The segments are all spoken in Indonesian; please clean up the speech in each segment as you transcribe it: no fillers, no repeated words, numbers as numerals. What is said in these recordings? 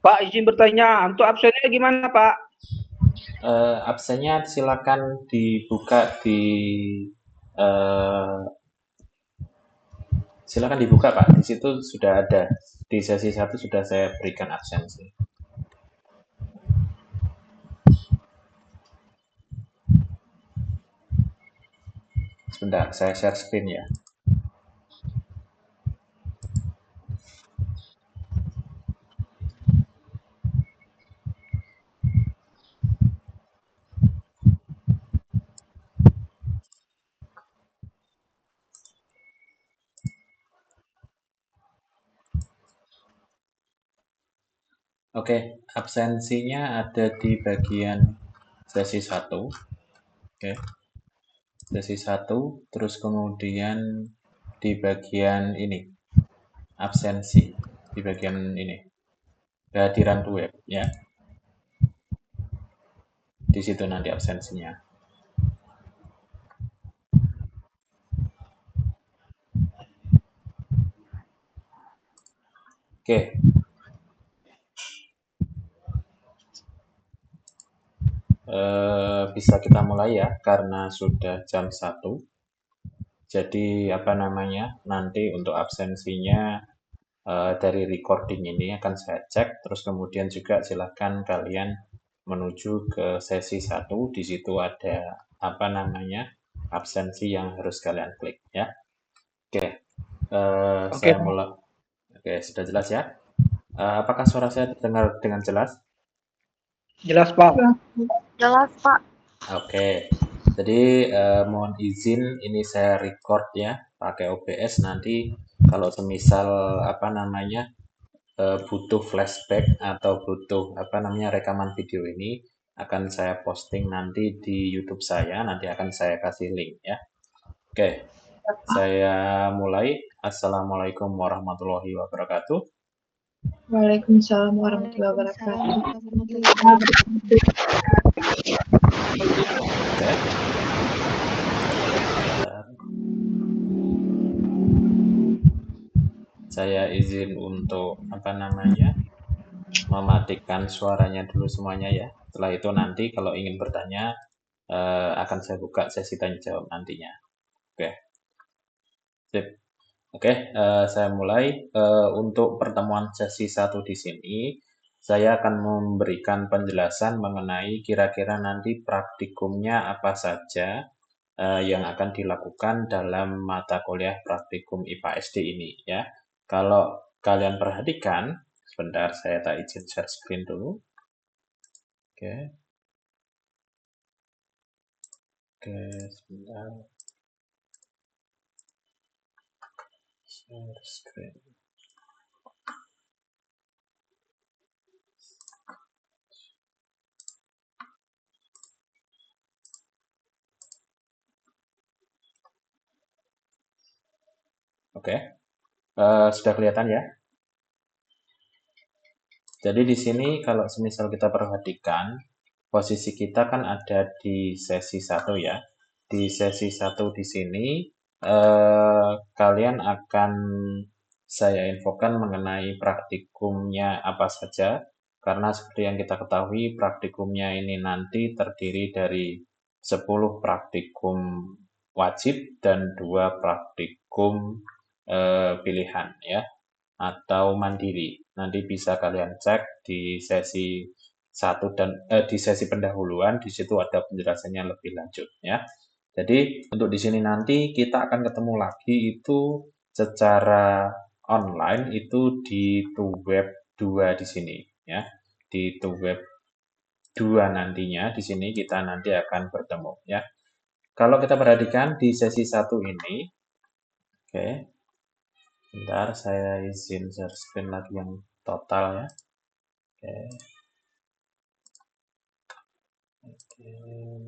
Pak, izin bertanya, untuk absennya gimana, Pak? Absennya silakan dibuka eh, silakan dibuka Pak. Di situ sudah ada. Di sesi 1 sudah saya berikan absensi. Sebentar, saya share screen ya. Oke, absensinya ada di bagian sesi 1. Oke, sesi 1, terus kemudian di bagian ini, absensi. Di bagian ini, kehadiran web ya. Di situ nanti absensinya. Oke, bisa kita mulai ya, karena sudah jam 1. Jadi apa namanya, nanti untuk absensinya dari recording ini akan saya cek, terus kemudian juga silakan kalian menuju ke sesi 1. Di situ ada apa namanya, absensi yang harus kalian klik ya. Oke, Oke, saya Pak. mulai. Oke, sudah jelas ya. Apakah suara saya terdengar dengan jelas? Jelas, Pak. Jelas, Pak. Oke, jadi mohon izin ini saya record ya pakai OBS. Nanti kalau semisal apa namanya butuh flashback atau butuh apa namanya rekaman video ini akan saya posting nanti di YouTube saya. Nanti akan saya kasih link ya. Oke, saya mulai. Assalamualaikum warahmatullahi wabarakatuh. Waalaikumsalam warahmatullahi wabarakatuh. Oke. Saya izin untuk apa namanya mematikan suaranya dulu semuanya ya. Setelah itu nanti kalau ingin bertanya akan saya buka sesi tanya jawab nantinya. Oke, sip. Oke, saya mulai. Untuk pertemuan sesi 1 di sini, saya akan memberikan penjelasan mengenai kira-kira nanti praktikumnya apa saja yang akan dilakukan dalam mata kuliah praktikum IPA SD ini ya. Kalau kalian perhatikan, sebentar saya tak izin share screen dulu. Oke, oke, sebentar. Share screen. Oke, sudah kelihatan ya? Jadi di sini kalau semisal kita perhatikan, posisi kita kan ada di sesi 1 ya. Di sesi 1 di sini, kalian akan saya infokan mengenai praktikumnya apa saja. Karena seperti yang kita ketahui, praktikumnya ini nanti terdiri dari 10 praktikum wajib dan 2 praktikum pilihan ya atau mandiri. Nanti bisa kalian cek di sesi 1 dan di sesi pendahuluan, di situ ada penjelasannya lebih lanjut ya. Jadi untuk di sini nanti kita akan ketemu lagi itu secara online itu di Tuweb 2 di sini ya. Di Tuweb 2 nantinya di sini kita nanti akan bertemu ya. Kalau kita perhatikan di sesi 1 ini, oke, bentar, saya izin share screen lagi yang total ya. Oke, oke,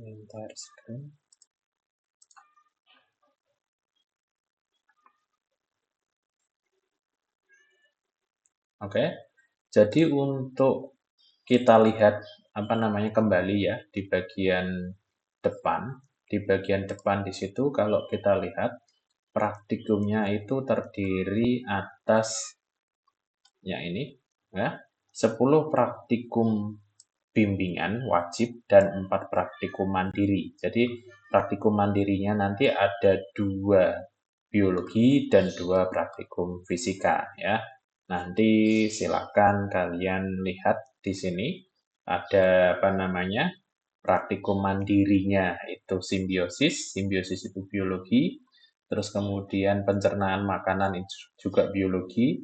bentar screen. Oke, jadi untuk kita lihat apa namanya kembali ya di bagian depan. Di bagian depan di situ kalau kita lihat praktikumnya itu terdiri atas ya ini ya. 10 praktikum bimbingan wajib dan 4 praktikum mandiri. Jadi praktikum mandirinya nanti ada 2 biologi dan 2 praktikum fisika ya. Nanti silakan kalian lihat di sini ada praktikum mandirinya itu simbiosis itu biologi, terus kemudian pencernaan makanan itu juga biologi,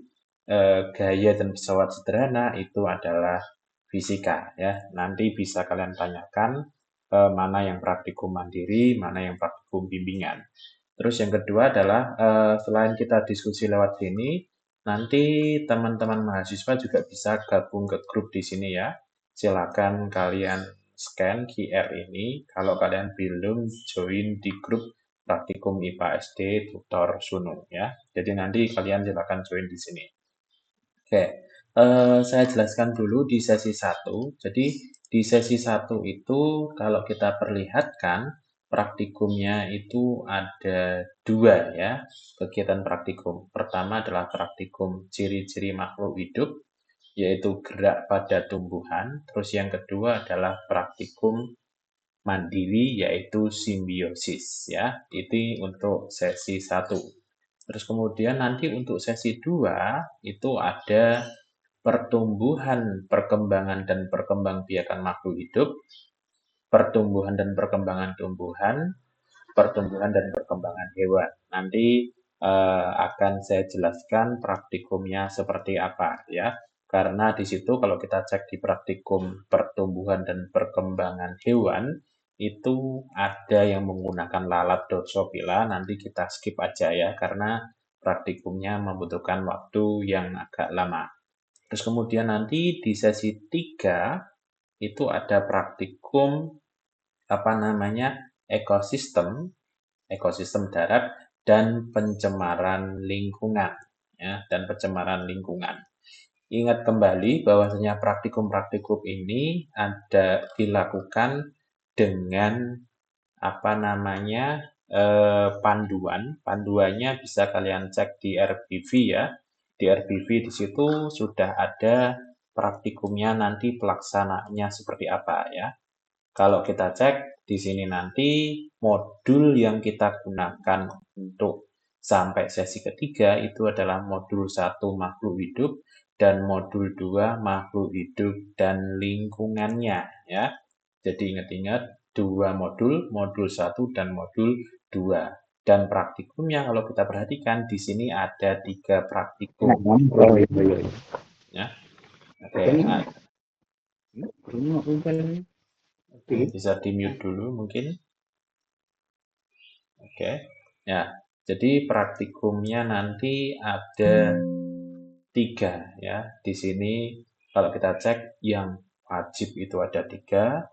gaya dan pesawat sederhana itu adalah fisika ya. Nanti bisa kalian tanyakan mana yang praktikum mandiri, mana yang praktikum bimbingan. Terus yang kedua adalah selain kita diskusi lewat sini, nanti teman-teman mahasiswa juga bisa gabung ke grup di sini ya. Silakan kalian scan QR ini kalau kalian belum join di grup praktikum IPA SD tutor Sunu ya. Jadi nanti kalian silakan join di sini. Oke, saya jelaskan dulu di sesi 1. Jadi di sesi 1 itu kalau kita perlihatkan praktikumnya itu ada 2 ya, kegiatan praktikum. Pertama adalah praktikum ciri-ciri makhluk hidup, yaitu gerak pada tumbuhan. Terus yang kedua adalah praktikum mandiri, yaitu simbiosis ya. Itu untuk sesi 1. Terus kemudian nanti untuk sesi 2 itu ada pertumbuhan, perkembangan, dan perkembangbiakan makhluk hidup, pertumbuhan dan perkembangan tumbuhan, pertumbuhan dan perkembangan hewan. Nanti akan saya jelaskan praktikumnya seperti apa ya. Karena di situ kalau kita cek di praktikum pertumbuhan dan perkembangan hewan, itu ada yang menggunakan lalat Drosophila, nanti kita skip aja ya, karena praktikumnya membutuhkan waktu yang agak lama. Terus kemudian nanti di sesi 3 itu ada praktikum ekosistem darat dan pencemaran lingkungan ya, dan pencemaran lingkungan. Ingat kembali bahwasanya praktikum-praktikum ini ada dilakukan dengan panduan. Panduannya bisa kalian cek di RBV ya. Di RBV di situ sudah ada praktikumnya, nanti pelaksanaannya seperti apa ya. Kalau kita cek di sini nanti modul yang kita gunakan untuk sampai sesi ketiga itu adalah modul 1 makhluk hidup dan modul 2 makhluk hidup dan lingkungannya ya. Jadi ingat-ingat 2 modul, modul 1 dan modul 2. Dan praktikumnya kalau kita perhatikan di sini ada 3 praktikum. Ya. Oke. Bisa di-mute dulu mungkin. Oke. Ya. Jadi praktikumnya nanti ada 3 ya. Di sini kalau kita cek yang wajib itu ada 3,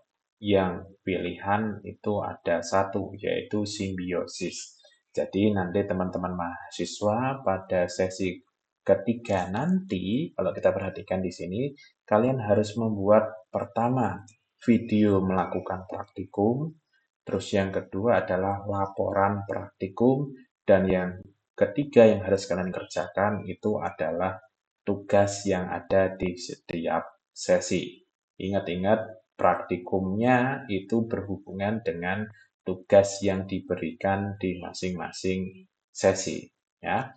yang pilihan itu ada 1, yaitu simbiosis. Jadi nanti teman-teman mahasiswa pada sesi ketiga nanti, kalau kita perhatikan di sini, kalian harus membuat pertama video melakukan praktikum, terus yang kedua adalah laporan praktikum, dan yang ketiga yang harus kalian kerjakan itu adalah tugas yang ada di setiap sesi. Ingat-ingat praktikumnya itu berhubungan dengan tugas yang diberikan di masing-masing sesi ya.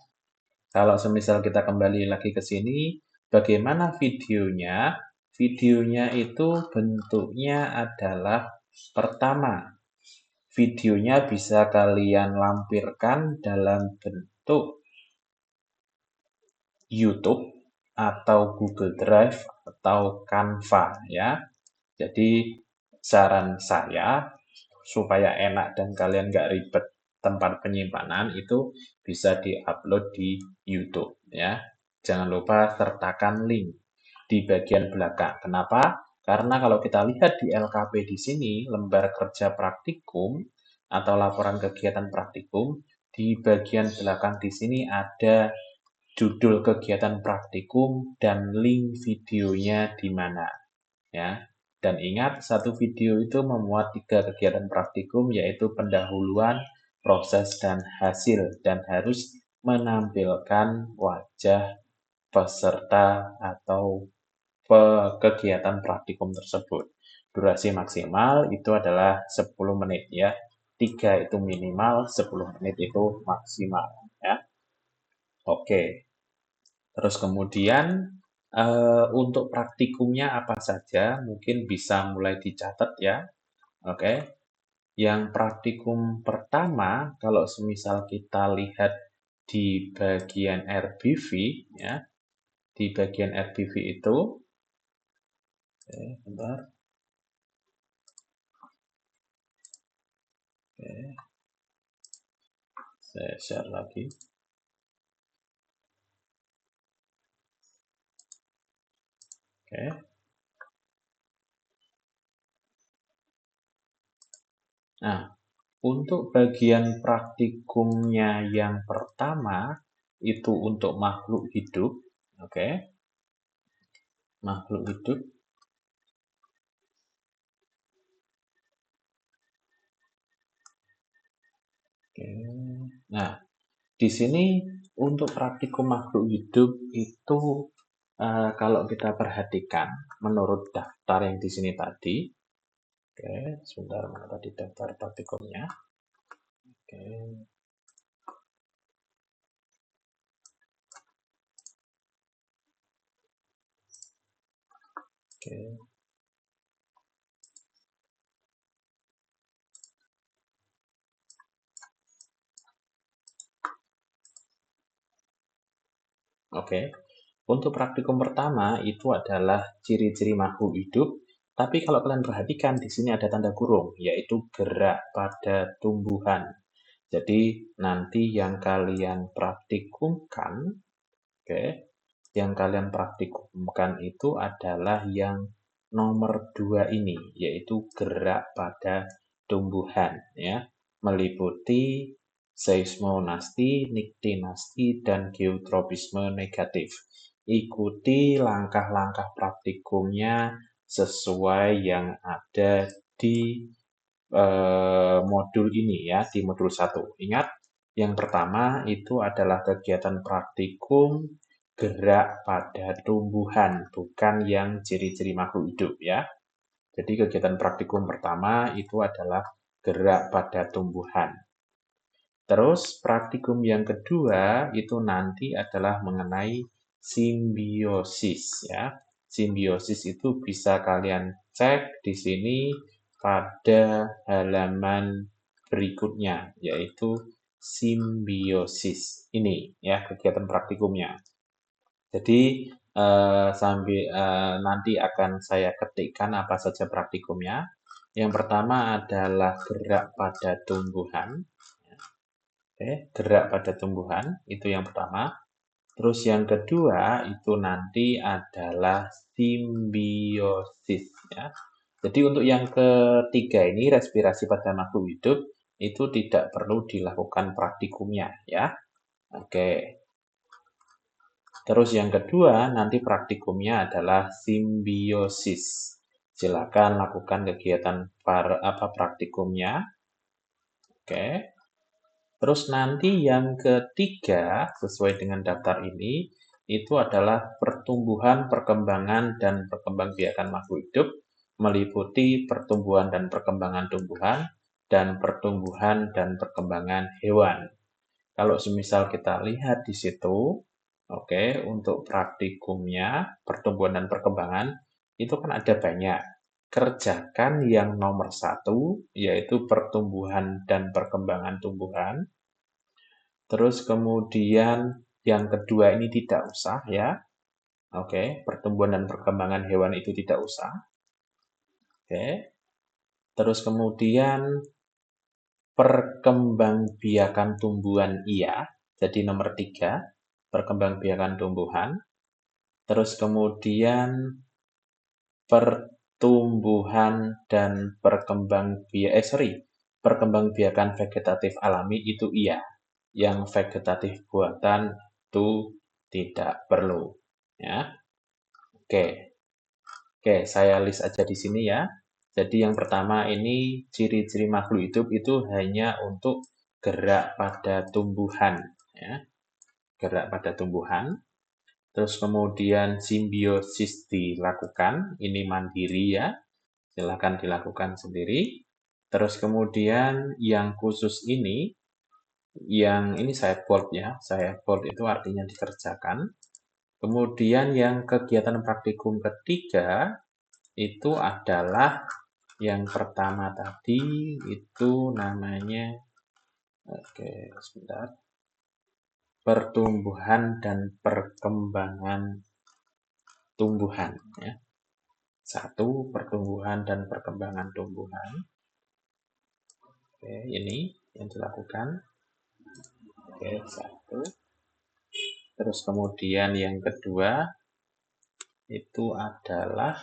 Kalau semisal kita kembali lagi ke sini, bagaimana videonya? Videonya itu bentuknya adalah pertama, videonya bisa kalian lampirkan dalam bentuk YouTube atau Google Drive atau Canva ya. Jadi saran saya supaya enak dan kalian nggak ribet tempat penyimpanan itu bisa diupload di YouTube ya. Jangan lupa sertakan link di bagian belakang. Kenapa? Karena kalau kita lihat di LKP di sini, lembar kerja praktikum atau laporan kegiatan praktikum, di bagian belakang di sini ada judul kegiatan praktikum dan link videonya di mana ya. Dan ingat, satu video itu memuat 3 kegiatan praktikum, yaitu pendahuluan, proses, dan hasil, dan harus menampilkan wajah peserta atau kegiatan praktikum tersebut. Durasi maksimal itu adalah 10 menit ya. 3 itu minimal, 10 menit itu maksimal ya. Oke. Terus kemudian untuk praktikumnya apa saja mungkin bisa mulai dicatat ya. Oke. Yang praktikum pertama, kalau semisal kita lihat di bagian RBV, ya, di bagian RBV itu, oke, bentar, oke, saya share lagi. Oke. Nah, untuk bagian praktikumnya yang pertama itu untuk makhluk hidup, oke. Makhluk hidup. Oke. Nah, di sini untuk praktikum makhluk hidup itu kalau kita perhatikan menurut daftar yang di sini tadi, oke, sebentar, mana tadi daftar praktikumnya? Oke. Oke. Oke. Untuk praktikum pertama itu adalah ciri-ciri makhluk hidup, tapi kalau kalian perhatikan di sini ada tanda kurung, yaitu gerak pada tumbuhan. Jadi nanti yang kalian praktikumkan, oke, yang kalian praktikumkan itu adalah yang nomor 2 ini, yaitu gerak pada tumbuhan, ya, meliputi seismonasti, niktinasti, dan geotropisme negatif. Ikuti langkah-langkah praktikumnya sesuai yang ada di modul ini ya, di modul 1. Ingat, yang pertama itu adalah kegiatan praktikum gerak pada tumbuhan, bukan yang ciri-ciri makhluk hidup ya. Jadi kegiatan praktikum pertama itu adalah gerak pada tumbuhan. Terus praktikum yang kedua itu nanti adalah mengenai simbiosis ya. Simbiosis itu bisa kalian cek di sini pada halaman berikutnya, yaitu simbiosis. Ini ya kegiatan praktikumnya. Jadi nanti akan saya ketikkan apa saja praktikumnya. Yang pertama adalah gerak pada tumbuhan. Oke, gerak pada tumbuhan itu yang pertama. Terus yang kedua itu nanti adalah simbiosis ya. Jadi untuk yang ketiga ini respirasi pada makhluk hidup itu tidak perlu dilakukan praktikumnya ya. Oke. Terus yang kedua nanti praktikumnya adalah simbiosis. Silakan lakukan kegiatan praktikumnya. Oke. Terus nanti yang ketiga sesuai dengan daftar ini itu adalah pertumbuhan, perkembangan, dan perkembangbiakan makhluk hidup meliputi pertumbuhan dan perkembangan tumbuhan dan pertumbuhan dan perkembangan hewan. Kalau semisal kita lihat di situ, oke, untuk praktikumnya pertumbuhan dan perkembangan itu kan ada banyak. Kerjakan yang nomor 1, yaitu pertumbuhan dan perkembangan tumbuhan. Terus kemudian yang kedua ini tidak usah ya. Oke, pertumbuhan dan perkembangan hewan itu tidak usah. Oke. Terus kemudian perkembangbiakan tumbuhan iya. Jadi nomor 3, perkembangbiakan tumbuhan. Terus kemudian pertumbuhan dan perkembangbiakan vegetatif alami itu iya. Yang vegetatif buatan itu tidak perlu ya. Oke, saya list aja di sini ya. Jadi yang pertama ini ciri-ciri makhluk hidup itu hanya untuk gerak pada tumbuhan ya. Gerak pada tumbuhan. Terus kemudian simbiosis dilakukan, ini mandiri ya, silakan dilakukan sendiri. Terus kemudian yang khusus ini, yang ini saya bold ya, saya bold itu artinya dikerjakan. Kemudian yang kegiatan praktikum ketiga itu adalah yang pertama tadi itu namanya, oke sebentar, pertumbuhan dan perkembangan tumbuhan ya. 1. Pertumbuhan dan perkembangan tumbuhan. Oke, ini yang dilakukan. Oke, 1. Terus kemudian yang kedua itu adalah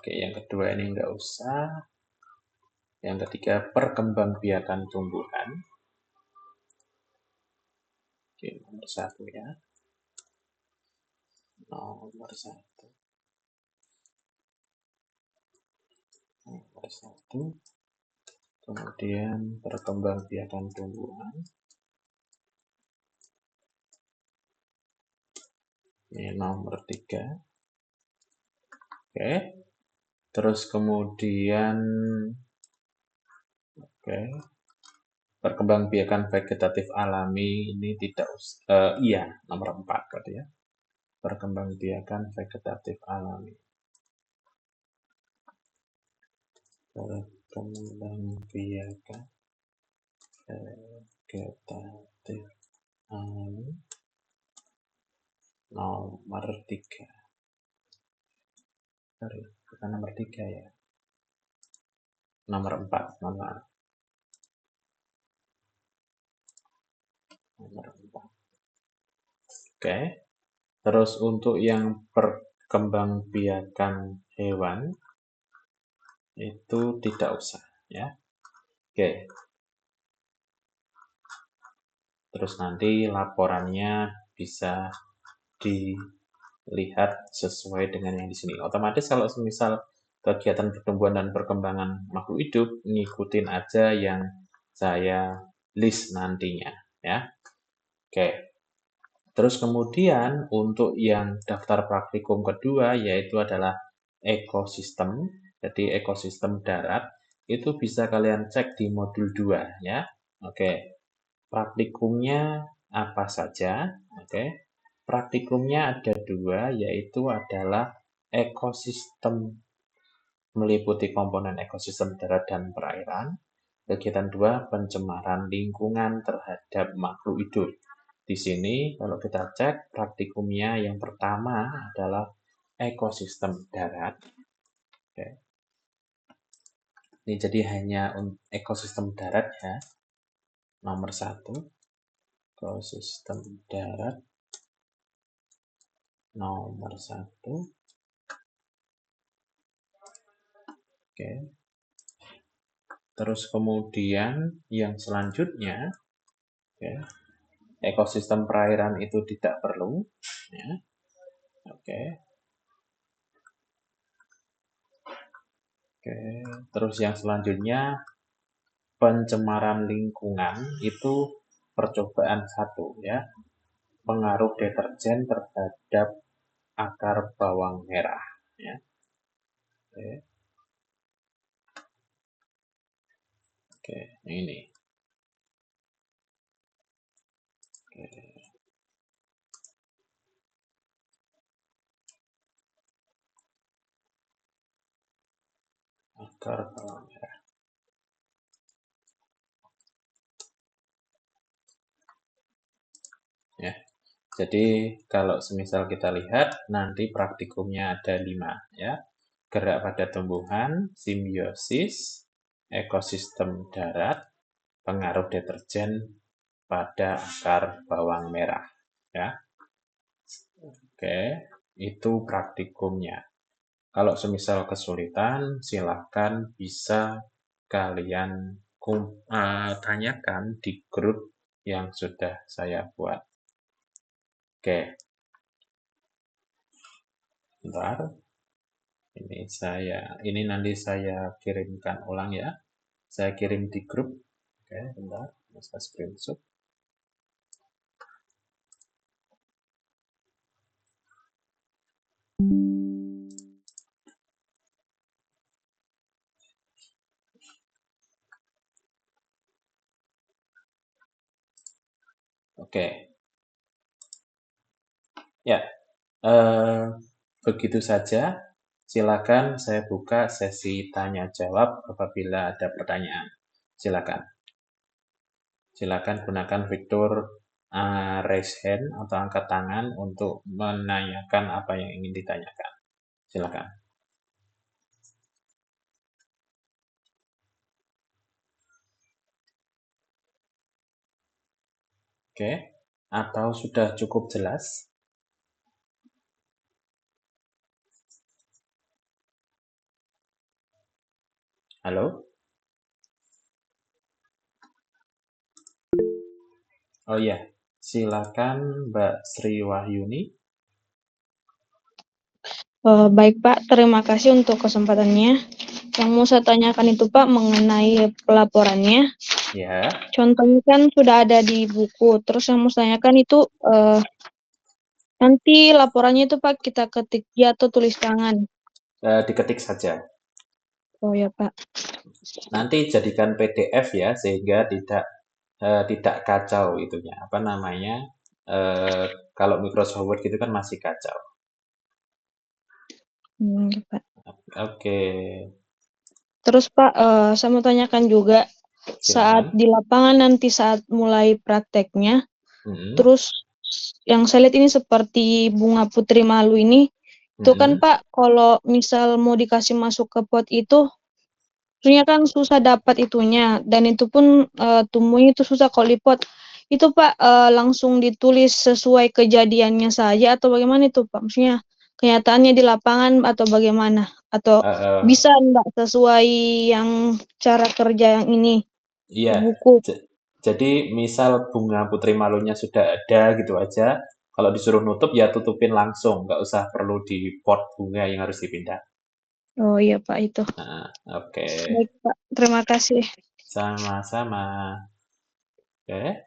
yang kedua ini enggak usah. Yang ketiga perkembangbiakan tumbuhan. Oke, nomor 1 ya. Nomor 1. Nomor 1. Kemudian perkembangbiakan tumbuhan. Ini nomor 3. Oke. Terus kemudian perkembangbiakan vegetatif alami ini tidak iya, nomor 4 tadi ya. Perkembangbiakan vegetatif alami. Perkembangbiakan vegetatif alami nomor 3. Sorry, bukan nomor 3 ya. Nomor 4, nomor 4. Oke. Terus untuk yang perkembangbiakan hewan itu tidak usah ya. Oke. Terus nanti laporannya bisa dilihat sesuai dengan yang di sini. Otomatis kalau misal kegiatan pertumbuhan dan perkembangan makhluk hidup, ngikutin aja yang saya list nantinya ya. Oke. Terus kemudian untuk yang daftar praktikum kedua yaitu adalah ekosistem. Jadi ekosistem darat itu bisa kalian cek di modul 2 ya. Oke. Praktikumnya apa saja? Oke. Praktikumnya ada 2 yaitu adalah ekosistem, meliputi komponen ekosistem darat dan perairan. Kegiatan 2 pencemaran lingkungan terhadap makhluk hidup. Di sini kalau kita cek praktikumnya yang pertama adalah ekosistem darat. Oke. Ini jadi hanya ekosistem darat ya. Nomor 1. Ekosistem darat. Nomor 1. Oke. Terus kemudian yang selanjutnya, ekosistem perairan itu tidak perlu. Ya. Oke. Terus yang selanjutnya pencemaran lingkungan itu percobaan 1 ya. Pengaruh deterjen terhadap akar bawang merah ya. Oke, ini. Akar bawang merah. Ya. Jadi kalau semisal kita lihat nanti praktikumnya ada 5 ya. Gerak pada tumbuhan, simbiosis, ekosistem darat, pengaruh deterjen pada akar bawang merah ya. Oke, itu praktikumnya. Kalau semisal kesulitan silahkan bisa kalian tanyakan di grup yang sudah saya buat. Oke. Bentar. Ini nanti saya kirimkan ulang ya. Saya kirim di grup. Oke, bentar. Saya screenshot. Oke. Ya, begitu saja. Silakan saya buka sesi tanya jawab apabila ada pertanyaan. Silakan. Silakan gunakan fitur raise hand atau angkat tangan untuk menanyakan apa yang ingin ditanyakan. Silakan. Oke, atau sudah cukup jelas? Halo? Oh iya, silakan Mbak Sri Wahyuni. Baik Pak, terima kasih untuk kesempatannya. Yang mau saya tanyakan itu Pak mengenai pelaporannya. Ya, Contohnya kan sudah ada di buku. Terus yang mau saya tanyakan itu nanti laporannya itu Pak kita ketik ya atau tulis tangan. diketik saja. Oh ya Pak. Nanti jadikan PDF ya, sehingga tidak kacau itunya. Apa namanya? Kalau Microsoft Word gitu kan masih kacau. Ya, Pak. Oke, Terus Pak, saya mau tanyakan juga saat silakan. di lapangan nanti saat mulai prakteknya, Mm-mm. terus yang saya lihat ini seperti bunga putri malu ini, itu kan Mm-mm. Pak, kalau misal mau dikasih masuk ke pot itu, sebenarnya kan susah dapat itunya, dan itu pun tumbuhnya itu susah kalau di pot. Itu Pak langsung ditulis sesuai kejadiannya saja atau bagaimana itu Pak? Maksudnya kenyataannya di lapangan atau bagaimana? Atau bisa enggak sesuai yang cara kerja yang ini di Iya, buku? jadi misal bunga putri malunya sudah ada gitu aja, kalau disuruh nutup ya tutupin langsung, nggak usah perlu di pot bunga yang harus dipindah. Oh iya Pak itu. Oke, Baik Pak, terima kasih. sama-sama. Oke,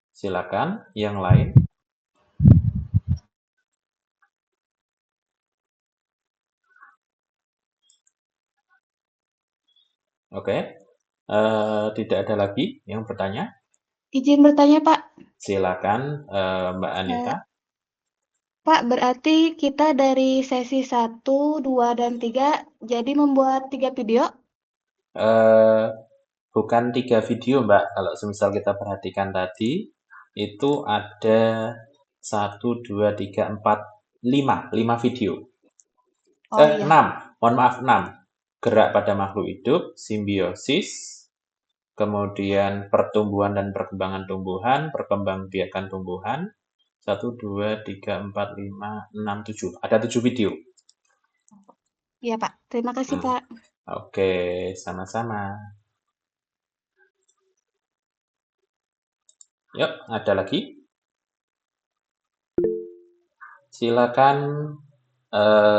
silakan yang lain. Oke, tidak ada lagi yang bertanya. Izin bertanya, Pak. Silakan Mbak Anita. Pak, berarti kita dari sesi 1, 2, dan 3 jadi membuat 3 video? Bukan 3 video Mbak, kalau semisal kita perhatikan tadi, itu ada 1, 2, 3, 4, 5 video. Oh iya. 6, mohon maaf 6. Gerak pada makhluk hidup, simbiosis, kemudian pertumbuhan dan perkembangan tumbuhan, perkembangbiakan tumbuhan, 1, 2, 3, 4, 5, 6, 7. Ada 7 video. Iya, Pak. Terima kasih, Pak. Oke, sama-sama. Yuk, ada lagi? Silakan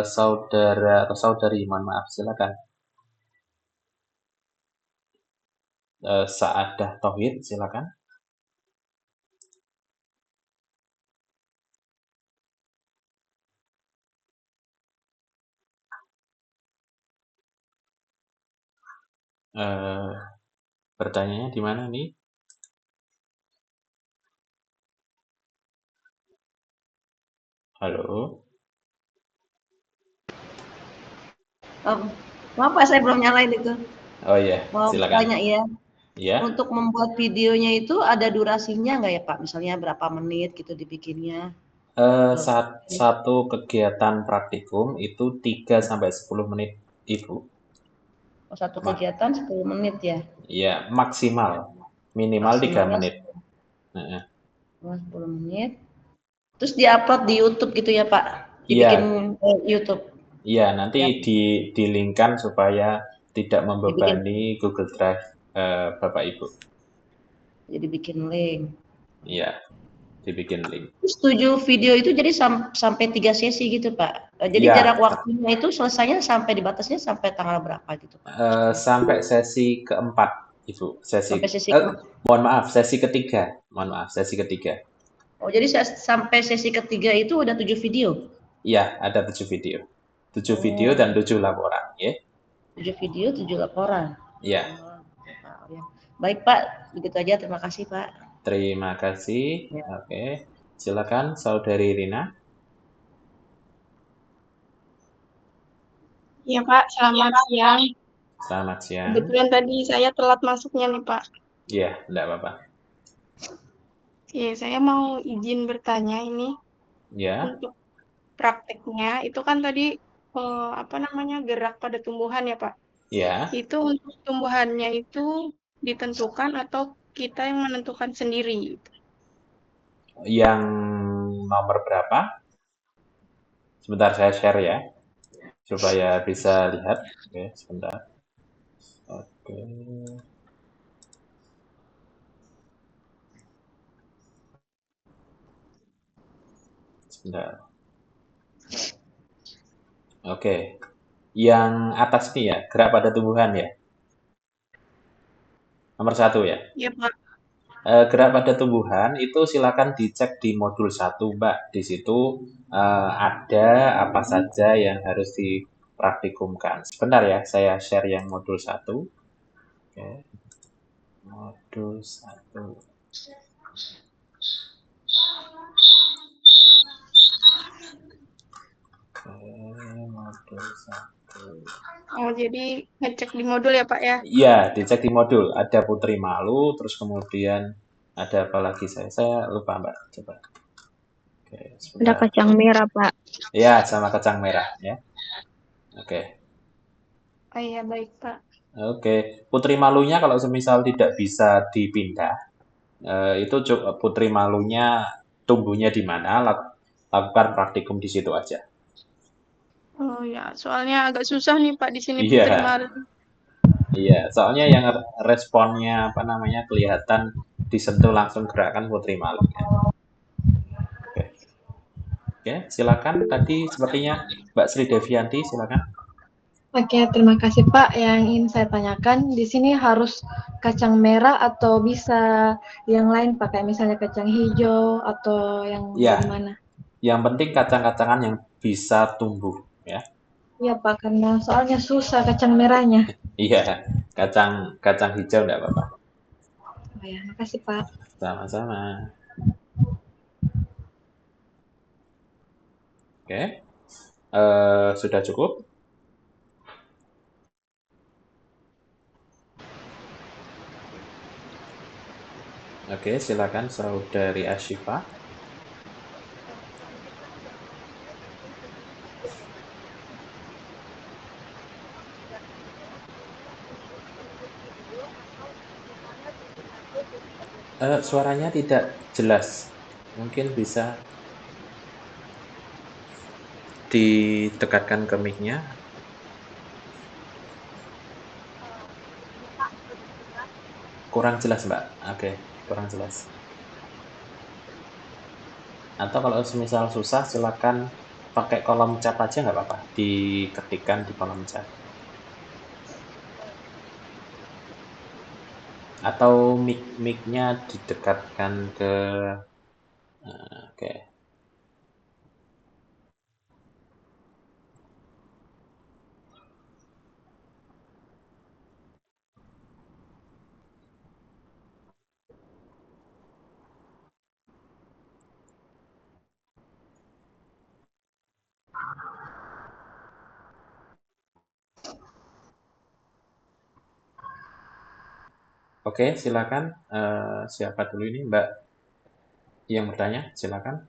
saudara atau saudari, mohon maaf, silakan. Saadah Tauhid, silakan. Bertanyanya di mana nih? Halo? Maaf Pak, saya belum nyalain itu. Oh iya, Mau silakan. tanya ya. Iya. Untuk membuat videonya itu ada durasinya nggak ya Pak? Misalnya berapa menit gitu dibikinnya? Satu kegiatan praktikum itu 3 sampai 10 menit, Ibu. Oh, satu kegiatan 10 menit ya? Iya, maksimal. Minimal 3 menit. 10 menit. Terus diupload di YouTube gitu ya Pak? Dibikin YouTube? Iya, nanti di-linkkan supaya tidak membebani Google Drive Bapak Ibu. Jadi bikin link. Iya, dibikin link. Terus 7 video itu jadi sampai 3 sesi gitu Pak? Jadi ya, jarak waktunya itu selesainya sampai dibatasnya sampai tanggal berapa gitu Pak? Sampai sesi keempat. Ibu. Sesi, Sampai sesi mohon maaf, sesi ketiga. Mohon maaf, sesi ketiga. Oh, jadi sampai sesi ketiga itu udah 7 video? Iya, ada 7 video. 7 video Oh, dan 7 laporan. Ya. 7 video, 7 laporan. Iya. Oh, Pak, ya. Baik Pak, begitu aja. Terima kasih Pak. Terima kasih. Ya. Oke. Silakan Saudari Rina. Iya Pak, selamat siang. Selamat siang. Kebetulan tadi saya telat masuknya nih Pak. Iya, enggak apa-apa. Oke, saya mau izin bertanya ini. Ya. Untuk prakteknya itu kan tadi gerak pada tumbuhan ya Pak. Ya. Itu untuk tumbuhannya itu ditentukan atau kita yang menentukan sendiri? Yang nomor berapa? Sebentar saya share ya, supaya bisa lihat. Oke, sebentar. Oke. Sebentar. Oke. Yang atas nih ya, gerak pada tumbuhan ya. Nomor 1 ya. Iya Pak. Gerak pada tumbuhan itu silakan dicek di modul 1, Mbak. Di situ ada apa saja yang harus dipraktikumkan. Sebentar ya, saya share yang modul 1. Oke. Modul 1. Modul 1. Oh, jadi ngecek di modul ya Pak ya? Iya, dicek di modul. Ada Putri Malu, terus kemudian ada apa lagi saya lupa Mbak. Coba. Oke, Ada sebentar. kacang merah, Pak. Ya, sama kacang merah ya. Oke. Oh iya, baik Pak. Oke, Putri Malunya kalau semisal tidak bisa dipindah, itu Putri Malunya tumbuhnya di mana, lakukan praktikum di situ aja. Oh ya, soalnya agak susah nih Pak di sini Iya. Putri Malu. Iya, soalnya yang responnya kelihatan disentuh langsung gerakan Putri Malu. Oke. Oke, silakan. Tadi sepertinya Mbak Sri Devianti, silakan. Oke, terima kasih Pak. Yang ingin saya tanyakan, di sini harus kacang merah atau bisa yang lain Pak, kayak misalnya kacang hijau atau yang Ya, bagaimana? yang penting kacang-kacangan yang bisa tumbuh, ya. Iya Pak, karena soalnya susah kacang merahnya. Iya, kacang hijau enggak apa-apa. Oh ya, makasih Pak. Sama-sama. Oke, sudah cukup? Oke, silakan Saudari Asyifa. Suaranya tidak jelas. Mungkin bisa didekatkan ke mic-nya. Kurang jelas, Mbak. Oke, kurang jelas. Atau kalau semisal susah, silakan pakai kolom chat aja nggak apa-apa. Diketikkan di kolom chat. Atau mic-nya didekatkan ke... Oke. Oke, silakan. Siapa dulu ini, Mbak yang bertanya? Silakan.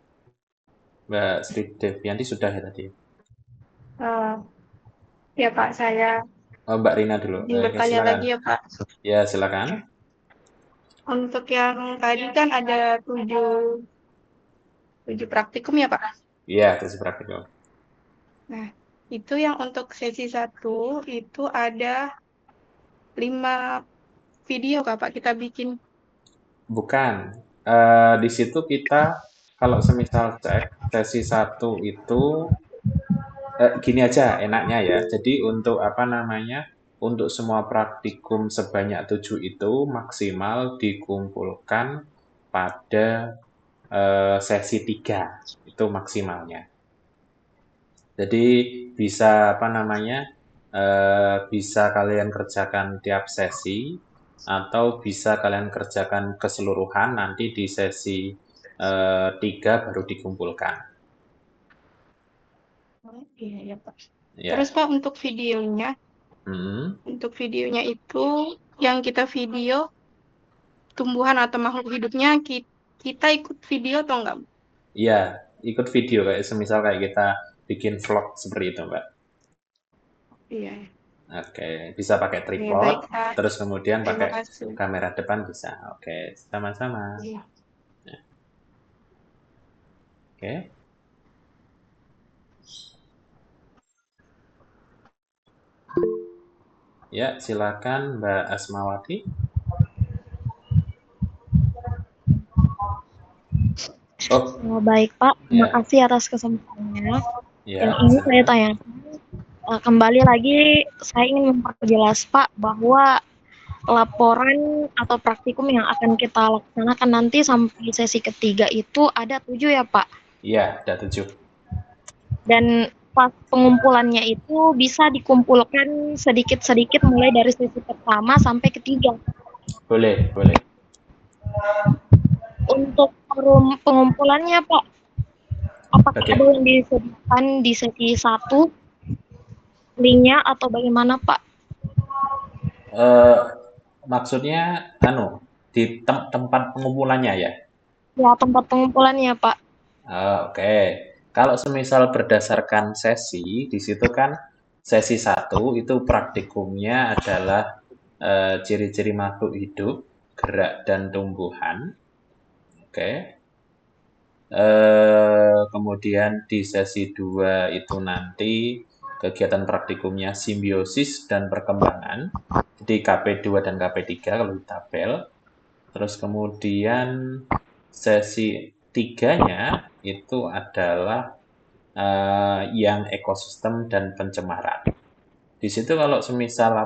Mbak Sri Devianti sudah ya tadi? Ya Pak, saya Oh, Mbak Rina dulu. ingin bertanya silakan. lagi ya Pak. Ya, silakan. Untuk yang tadi kan ada 7 praktikum ya Pak? Iya, tes praktikum. Nah, itu yang untuk sesi 1 itu ada 5 video Kak Pak kita bikin. Bukan. Di situ kita kalau semisal cek sesi 1 itu gini aja enaknya ya. Jadi untuk untuk semua praktikum sebanyak 7 itu maksimal dikumpulkan pada sesi 3, itu maksimalnya. Jadi bisa bisa kalian kerjakan tiap sesi atau bisa kalian kerjakan keseluruhan nanti di sesi 3 baru dikumpulkan. Iya, Pak. Ya. Terus Pak untuk videonya itu yang kita video tumbuhan atau makhluk hidupnya kita ikut video atau enggak? Iya, ikut video semisal kayak kita bikin vlog seperti itu, Mbak. Iya. Oke, bisa pakai Oke, tripod, baik, Pak. terus kemudian Terima pakai kasih. kamera depan bisa. Oke, sama-sama. Iya. Oke. Ya, silakan Mbak Asmawati. Oh, baik Pak, terima Ya. kasih atas kesempatannya. Ya, Yang ingin saya silakan. tanyakan, kembali lagi saya ingin memperjelas Pak bahwa laporan atau praktikum yang akan kita laksanakan nanti sampai sesi ketiga itu ada 7 ya Pak. Iya, ada 7. Dan pas pengumpulannya itu bisa dikumpulkan sedikit-sedikit mulai dari sesi pertama sampai ketiga. Boleh. Untuk forum pengumpulannya Pak, apakah Oke. ada yang disediakan di sesi 1 linknya atau bagaimana Pak? Maksudnya di tempat pengumpulannya ya? Ya, tempat pengumpulannya Pak. Oke. Kalau semisal berdasarkan sesi, di situ kan sesi 1 itu praktikumnya adalah ciri-ciri makhluk hidup, gerak dan tumbuhan. Oke. Kemudian di sesi 2 itu nanti kegiatan praktikumnya simbiosis dan perkembangan. Jadi KP2 dan KP3 kalau di tabel. Terus kemudian sesi 3-nya itu adalah yang ekosistem dan pencemaran. Di situ kalau semisal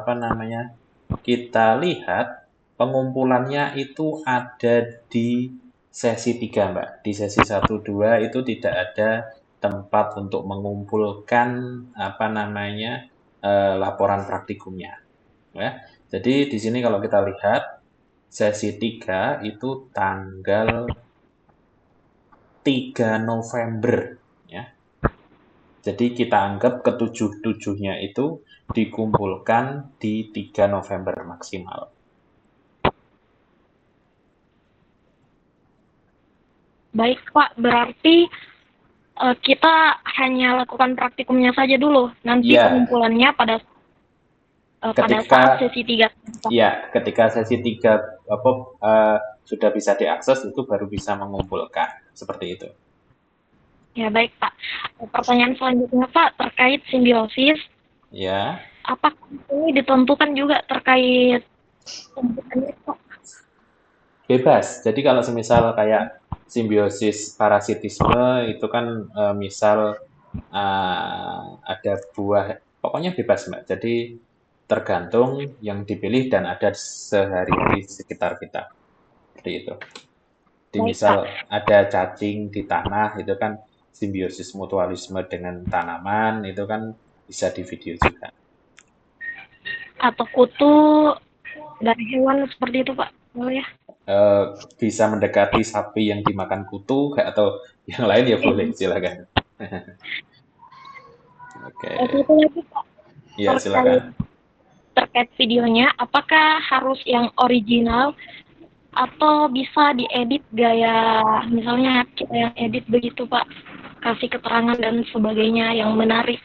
kita lihat pengumpulannya itu ada di sesi 3, Mbak. Di sesi 1, 2 itu tidak ada tempat untuk mengumpulkan laporan praktikumnya. Ya. Jadi di sini kalau kita lihat sesi 3 itu tanggal 3 November ya. Jadi kita anggap ketujuh-tujuhnya itu dikumpulkan di 3 November maksimal. Baik Pak, berarti kita hanya lakukan praktikumnya saja dulu. Nanti pengumpulannya pada saat sesi 3. Iya, ketika sesi 3 sudah bisa diakses itu baru bisa mengumpulkan. Seperti itu. Ya baik Pak. Pertanyaan selanjutnya Pak terkait simbiosis. Ya. Apakah ini ditentukan juga terkait pembuatannya Pak? Bebas. Jadi kalau semisal kayak simbiosis parasitisme itu kan misal ada buah, pokoknya bebas Mbak. Jadi tergantung yang dipilih dan ada sehari-hari di sekitar kita. Seperti itu. Di misal ada cacing di tanah itu kan simbiosis mutualisme dengan tanaman itu kan bisa di video juga. Atau kutu dari hewan seperti itu Pak, boleh ya? Bisa mendekati sapi yang dimakan kutu atau yang lain ya boleh, silakan. Oke. Satu lagi Pak. Iya, silakan. Terkait videonya, apakah harus yang original atau bisa diedit gaya misalnya kita yang edit begitu Pak, kasih keterangan dan sebagainya yang menarik?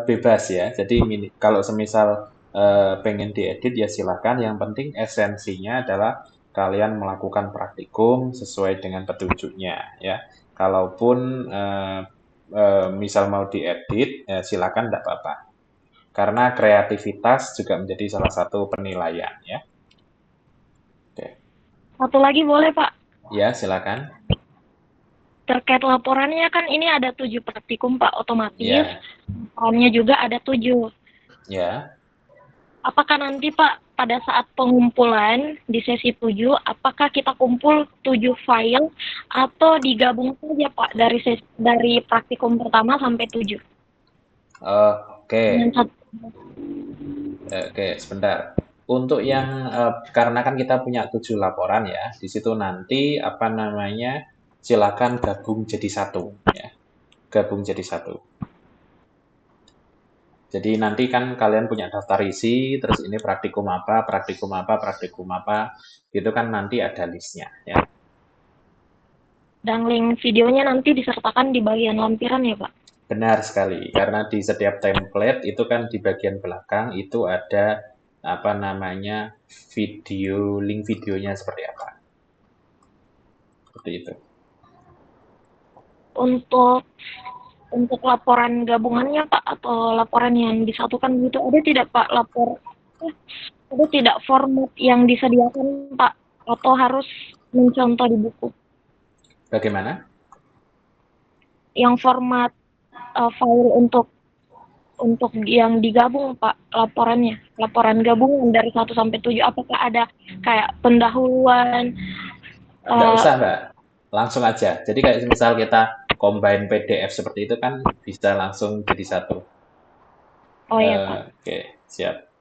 Bebas ya. Jadi kalau semisal pengen diedit ya silakan. Yang penting esensinya adalah kalian melakukan praktikum sesuai dengan petunjuknya ya. Kalaupun misal mau diedit silakan, tidak apa-apa. Karena kreativitas juga menjadi salah satu penilaian ya. Oke. Satu lagi boleh Pak? Ya, silakan. Terkait laporannya kan ini ada 7 praktikum Pak, otomatis ya. laporannya juga ada 7. Ya. apakah nanti Pak pada saat pengumpulan di sesi 7, apakah kita kumpul 7 file atau digabung saja Pak dari praktikum pertama sampai 7? Oke. Dengan satu. Oke, sebentar. Untuk yang karena kan kita punya 7 laporan ya, di situ nanti apa namanya silakan gabung jadi satu ya, gabung jadi satu. Jadi nanti kan kalian punya daftar isi, terus ini praktikum apa, praktikum apa, praktikum apa, gitu kan nanti ada listnya ya. Dan link videonya nanti disertakan di bagian lampiran ya Pak? Benar sekali, karena di setiap template itu kan di bagian belakang itu ada apa namanya video, link videonya seperti apa. Seperti itu. Untuk laporan gabungannya Pak atau laporan yang disatukan gitu, ada tidak Pak ada tidak format yang disediakan Pak atau harus mencontoh di buku? Bagaimana? Yang format file untuk yang digabung Pak laporannya, laporan gabungan dari 1 sampai 7, apakah ada kayak pendahuluan? Nggak usah Mbak, langsung aja. Jadi kayak misal kita combine PDF seperti itu kan bisa langsung jadi satu. Oh iya Pak. Oke, siap.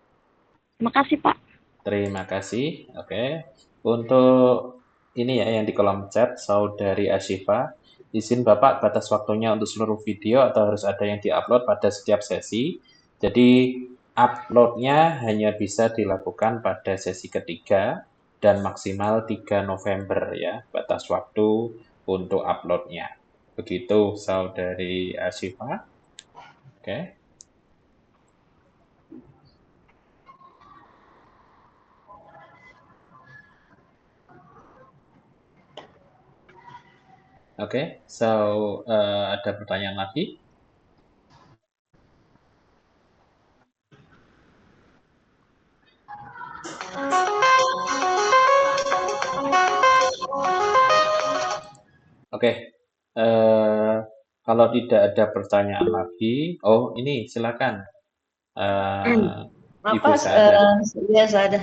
Makasih Pak. Terima kasih. Oke. Untuk ini ya yang di kolom chat, Saudari Ashifa, izin Bapak batas waktunya untuk seluruh video atau harus ada yang diupload pada setiap sesi. Jadi uploadnya hanya bisa dilakukan pada sesi ketiga dan maksimal 3 November ya, batas waktu untuk uploadnya. Begitu Saudari Ashifa. Oke. Oke, so ada pertanyaan lagi? Oke, kalau tidak ada pertanyaan lagi, oh ini silakan, Ibu Saada. Iya, Saada.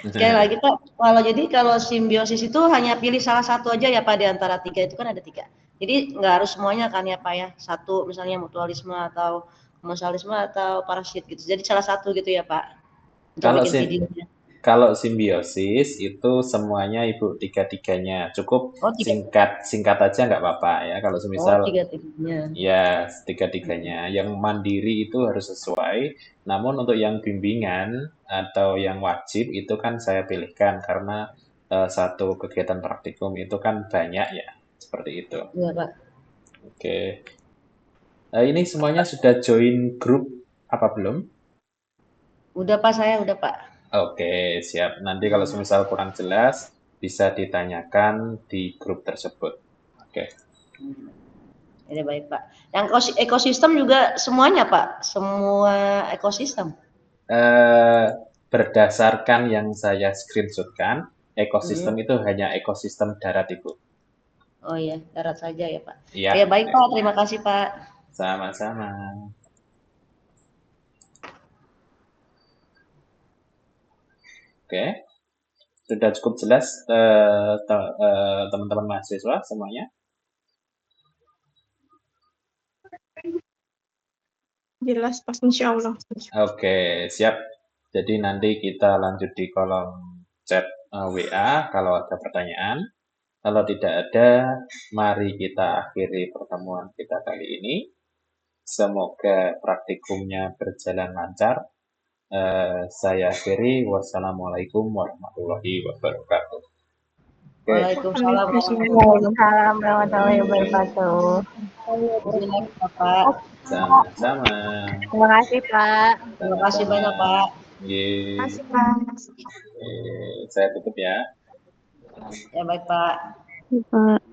Sekali lagi Pak, kalau simbiosis itu hanya pilih salah satu aja ya Pak di antara 3 itu kan ada 3. Jadi nggak harus semuanya kan ya Pak ya. Satu misalnya mutualisme atau komensalisme atau parasit gitu. Jadi salah satu gitu ya Pak. Untuk Kalau bikin videonya. Kalau simbiosis itu semuanya Ibu tiga-tiganya. Cukup Oh, tiga. singkat aja nggak apa-apa ya. Kalau Oh, semisal tiga-tiganya. ya tiga-tiganya. Yang mandiri itu harus sesuai. Namun untuk yang bimbingan atau yang wajib itu kan saya pilihkan karena satu kegiatan praktikum itu kan banyak ya. Seperti itu. Iya Pak. Oke. Ini semuanya sudah join grup apa belum? Udah Pak, saya udah Pak. Oke, siap. Nanti kalau semisal kurang jelas, bisa ditanyakan di grup tersebut. Oke. Ini baik Pak. Yang ekosistem juga semuanya Pak? Semua ekosistem? Berdasarkan yang saya screenshotkan, ekosistem itu hanya ekosistem darat, Ibu. Oh iya, darat saja ya Pak. Iya. Ya baik Pak, terima kasih Pak. Sama-sama. Oke, sudah cukup jelas teman-teman mahasiswa semuanya? Jelas Pak, insya Allah. Oke, siap. Jadi nanti kita lanjut di kolom chat WA kalau ada pertanyaan. Kalau tidak ada, mari kita akhiri pertemuan kita kali ini. Semoga praktikumnya berjalan lancar. Saya akhiri. Wassalamualaikum warahmatullahi wabarakatuh. Waalaikumsalam warahmatullahi wabarakatuh. Pak. Sama-sama. Terima kasih Pak. Terima kasih banyak Pak. Terima kasih Pak. Saya tutup ya. Ya baik Pak. Pak.